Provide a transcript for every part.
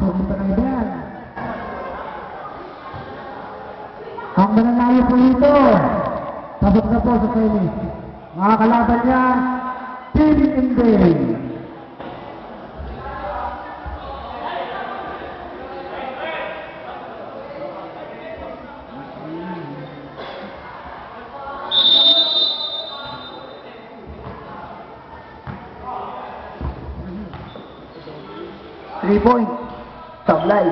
Hindi pa na yan. Ang mananalo po ito, sabot na po sa tennis. Mga kalaban niya, Team Inday. Three point. Sablay.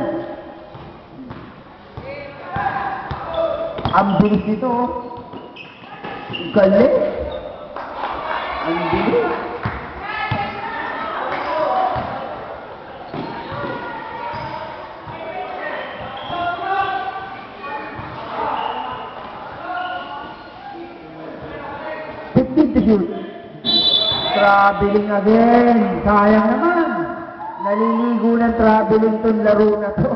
Ang bilis nito. Galing. Ang bilis. To shoot. Traveling again. Sayang naman. Naliligo ng traveling tong laro na to.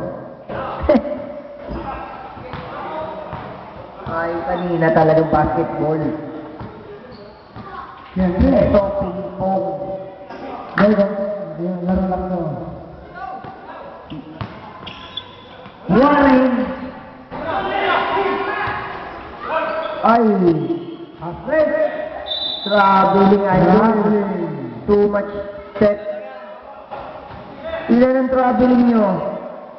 Ay, kanina talagang basketball. Siyempre. Ito, ping-pong. Laro lang to. Warren. Ay. Afred. Traveling idol. Too much set. Ilan ang traveling nyo?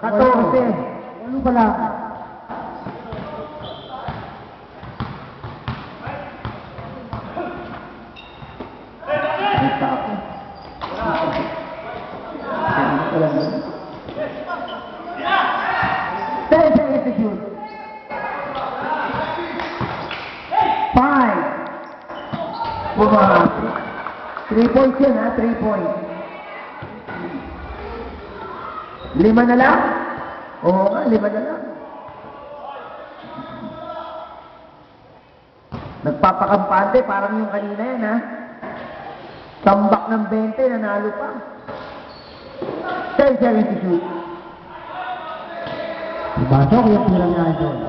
14. Ano pala? Ay, pa ako. Ten seconds to shoot. 5. Bumahapit. 3 points yan ha, 3 points. 5 na lang? Oo nga, 5 na lang. Nagpapakampante, parang yung kanina yan ha. Tambak ng 20, nanalo pa. 10 seconds to shoot. Pasok yung tira niya ito.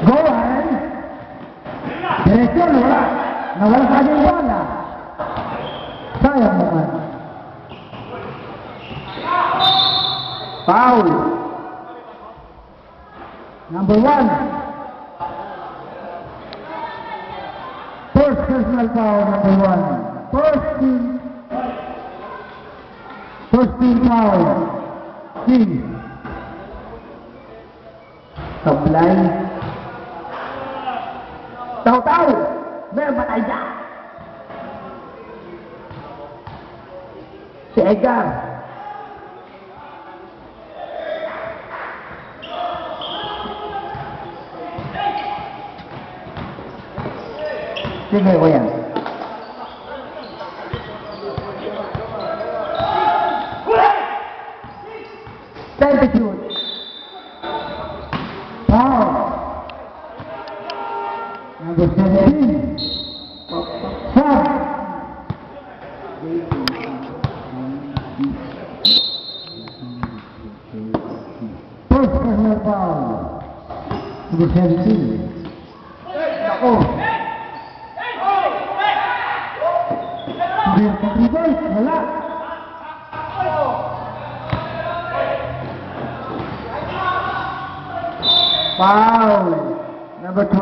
Go on! Direksyon, wala. Nawala sa akin yung bola. Sayang naman. Foul. Number 1. First personal foul, number 1. First team foul. Team. Sablay. Taw-taw! May matay dyan! Si Edgar. Sige ko yan. Time to shoot. Foul. Number 17. Shot. First personal foul. Number 17. Ako. Reverse, wala. Foul. Number 12.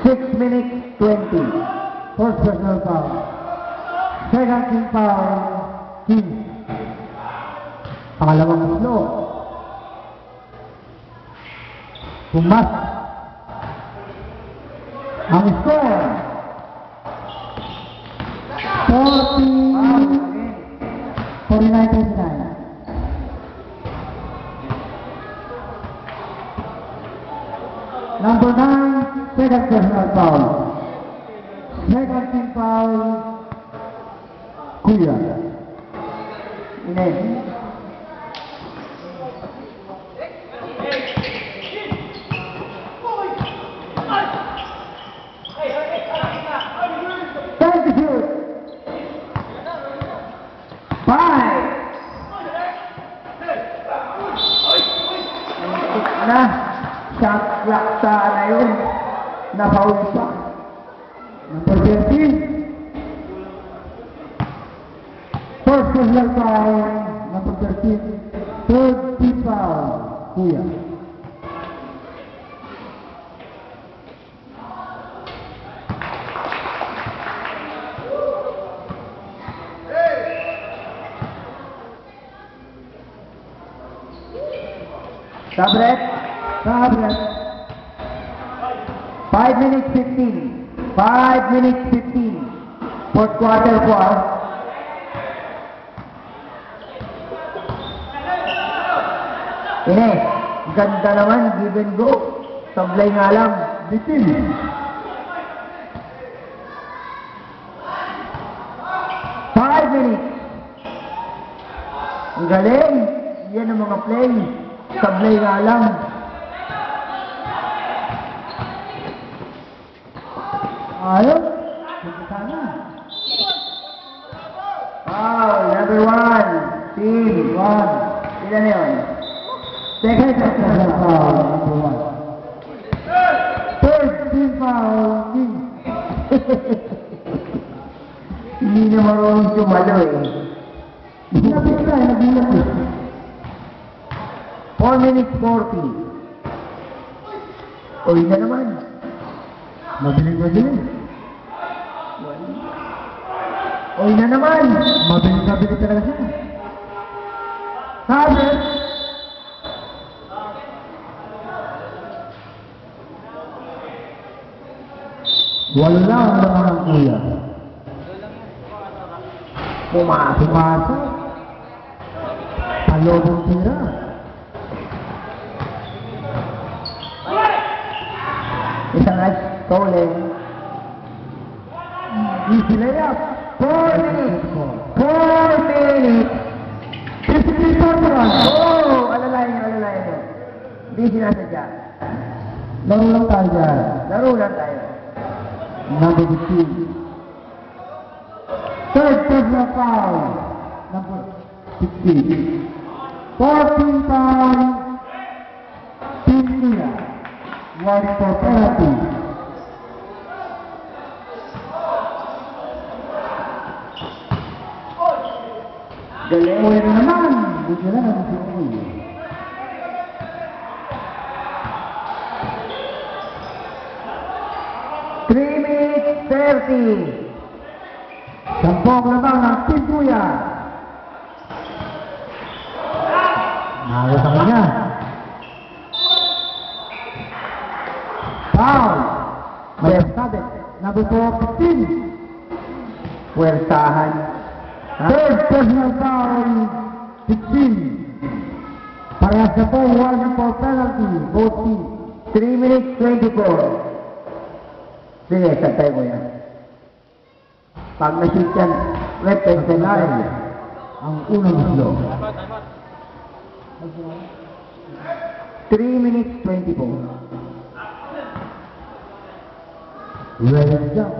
Six minutes 20. First personal foul. Second team foul. Team. Pangalawang slow. Pumas. Ang score. 49-39. Number 9, second personal foul. Second team foul. Kuya. Ines. Time to shoot. 5. na. Shot clock sana yun. Napaul pa. Number 13. First personal foul, number 13. Third team foul, Kuya. Sabret. Sabret. 5 minutes 15. 5 minutes 15. Fourth quarter po ah. Ines, ganda naman, give and go. Sablay nga lang. Bitin. 5 minutes. Ang galing. Yan ang mga play. Sablay nga lang. Ayos. Kita na. Wow, number 1. Team 1. Ilan na yun? Second personal foul, number 1. Third team foul, King. Hindi na marunong sumalo eh. Nabiyak na, nabiyak eh. 4 minutes 40. Uy na naman. Mabiling. Uy na naman. Mabiling talaga siya. Sabret. Walang naman ang Kuya. Pumasok. Palobong tira. Isang stolen. Easy layup. 4 minutes. 4 minutes. 53 Portland. Oh, alalayan nyo. Hindi sinasadya. Laro lang tayo dyan. Laro lang tayo. Number 15. Third personal foul. Number 16. 14 foul. Team Kuya. 1 for penalty. Galing. Uwi na naman. Hindi na naman si Kuya. Three minutes 30. Sampung labang ng Team Kuya. Nalo sa kanya. Foul. May sabit. Number 15. Puwersahan. Third personal foul. 16. Parehas na po. 1 for penalty. Both teams. 3 minutes 24. Sige, santay mo yan. Pag na-shoot yan, weapon sa line. Ang unang islo. 3 minutes 24. Ready to jump.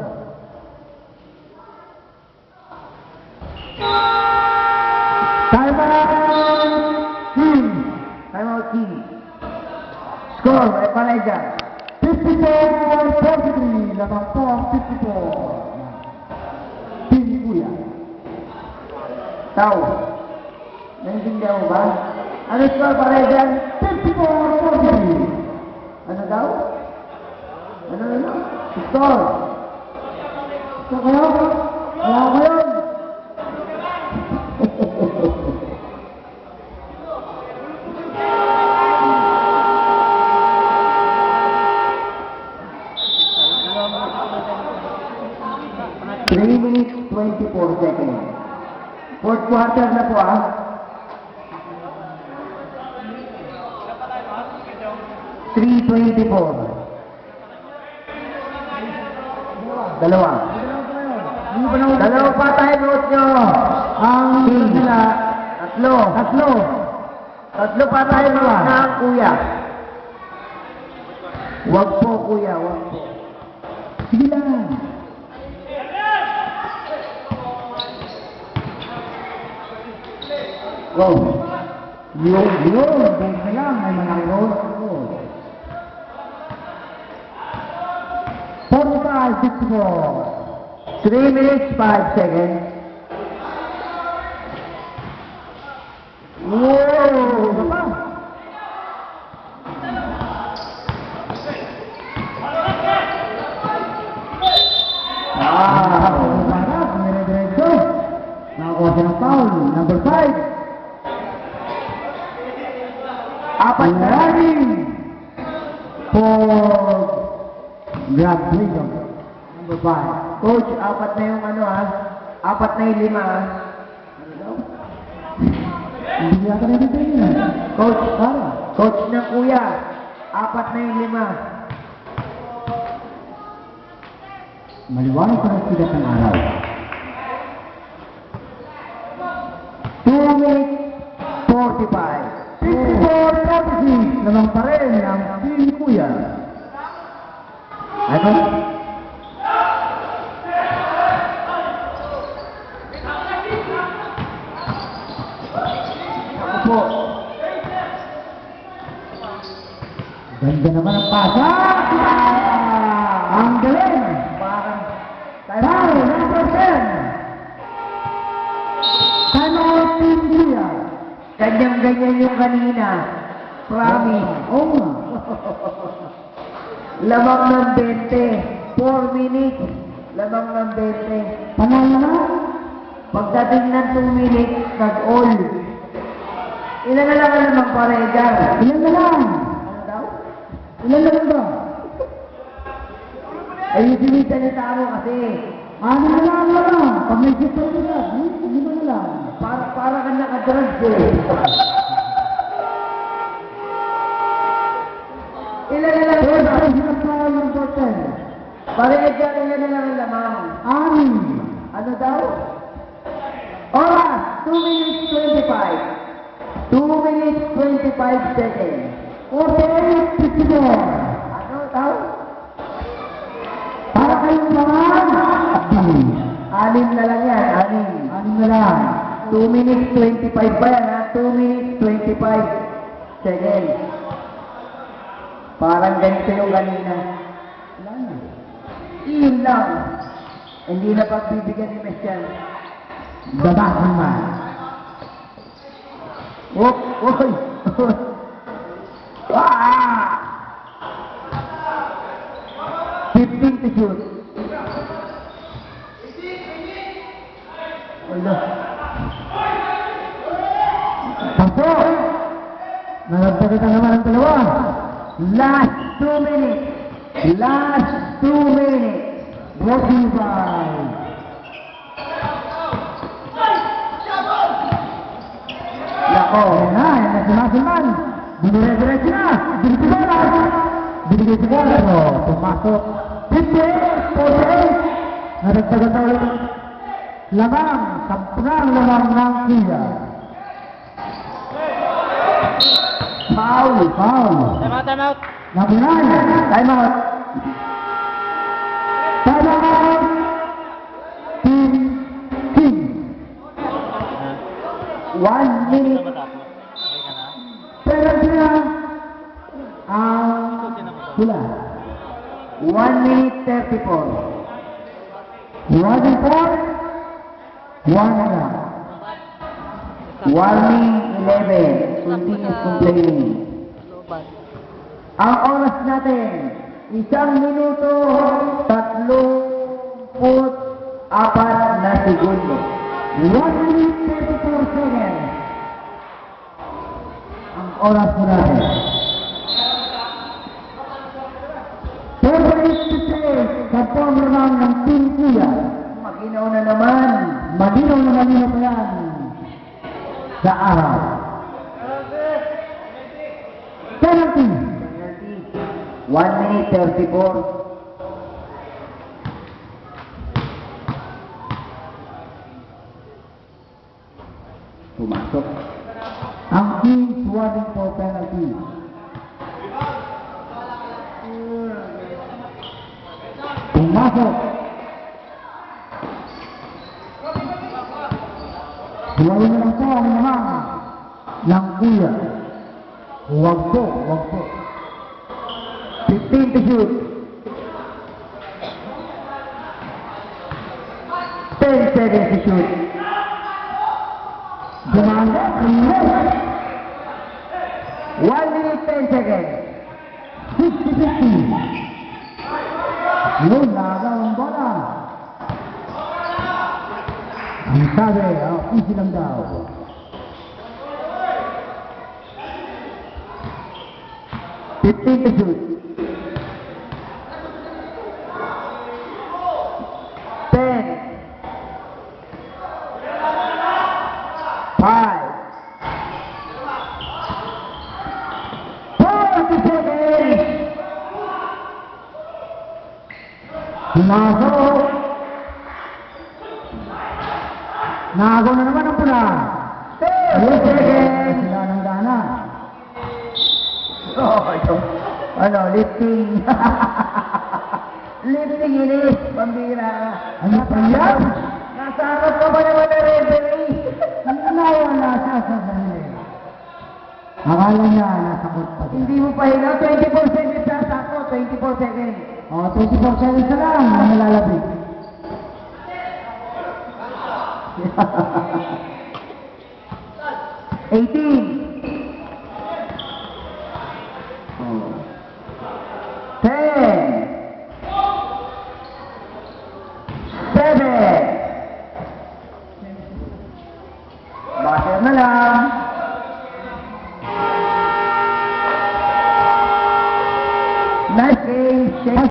Time out! Team. Time out team. Score, may palay dyan. 54-43. Lamang po ang 54. Team Kuya. Tao. Naintindihan mo ba? Ano score palay dyan? 54-43. Ano daw? Ano? Score. So kayo? Wala ko yun. Three minutes 24 seconds. Fourth quarter na po ah. $3.24. Dalawa. Dalawa pa tayo note nyo. Ang Team. sila. Tatlo. Tatlo pa tayo note na ang kuya. Wag po kuya, wag po. Sige lang. Go. Yun, base na lang, may malaki roll. 45-64. 3 minutes, 5 seconds. Wow! Ano pa? Para, dire-diretso. Nakakuha siya ng foul. Number 5. Apat na. Running for grab freedom. Number 5. Coach, apat na yung ano ah. Apat na yung 5 ah. Hindi yata na dito yun. Coach, Para. coach ng kuya. Apat na yung 5. Maliwanag para sa sigat ng araw. 2 minutes, 45. 54-46 naman pa rin ang Team Kuya. Ano? Ako po. Ganda naman ang pasa. Ang galing. Parang, Foul, number 10. Time out, Team Kuya. ganyan-ganyan yung kanina. Promise. Oo nga. Lamang ng 20. 4 minutes. Lamang ng 20. Panalo na. Pagdating ng 2 minutes, nag-all. Ilan na lang ang lamang paregar? Ilan na lang? Ano daw? Ilan na lang ba? Ay, yung sinisalita mo kasi. Ano na lang lang? Pag may super na, hindi mo na lang. Para ka nakadrugs eh. Ilan na lang Third lamang? place na foul, number 10. Paregar, ilan na lang ang lamang? Anim. Ano daw? Oras! 2 minutes 25. 2 minutes 25 seconds. 48-54. Ano daw? Para kayong mga Anim na lang yan, anim. Anim na lang. 2 minutes 25 ba yan ha? 2 minutes 25 seconds. Parang ganito yung kanina. Wala na. Iyon lang. Hindi na pagbibigyan ni Mes yan. Baba naman. Oh, oy! Ah! 15 to shoot. Wala. Tampo. Nalagpagit na naman ang dalawa. Last 2 minutes. Last 2 minutes. Brought to you by Nako. Ayan na, yan na si Masilman. Dinire-diretso na. Binitibola. Binigay si Castro. Pumasok. 58-48. Naragdagan na ulit. Lamang. Kampurang lamang ng Kuya. Foul. Foul. Time out. Number 9. Time out. Time out. Team King. 1 minute. Penalty na ang pula. 1 minute 34. One point. One na lang. Warning 11. Continuous complaining. Ang oras natin, 1 minuto, 34 na segundo. 1 minute 34 seconds. Ang oras po natin. 48-58. Kapong naman ng Team Kuya. Maginaw na naman. Malinaw na malinaw pa yan sa araw. Penalty. 1 minute 34. Pumasok. Ang Kings warning for penalty. Pumasok. Huwag na lang po ang naman. ng kuya. Huwag po, huwag po. 15 to shoot. 10 seconds to shoot. Dumanda, 1 minute, 10 seconds. 50-50. Yun, nagaw ang bola. Ang sabi, easy lang daw. 15 to shoot. 10. 5. 40 seconds. Nagaw. Nagaw na naman ang pula. 10 seconds. Sila ng gana. Oh, ito. Ano, lifting. Lifting inis, pambira. Ano pa yan? Nasa harap ka ba naman na referee? Wala siya sa sarili. Akala niya, nasa court pa siya. Hindi mo pa hilaw, 24 seconds na sako, 24 seconds. 24 seconds na lang, na malalabig. $18.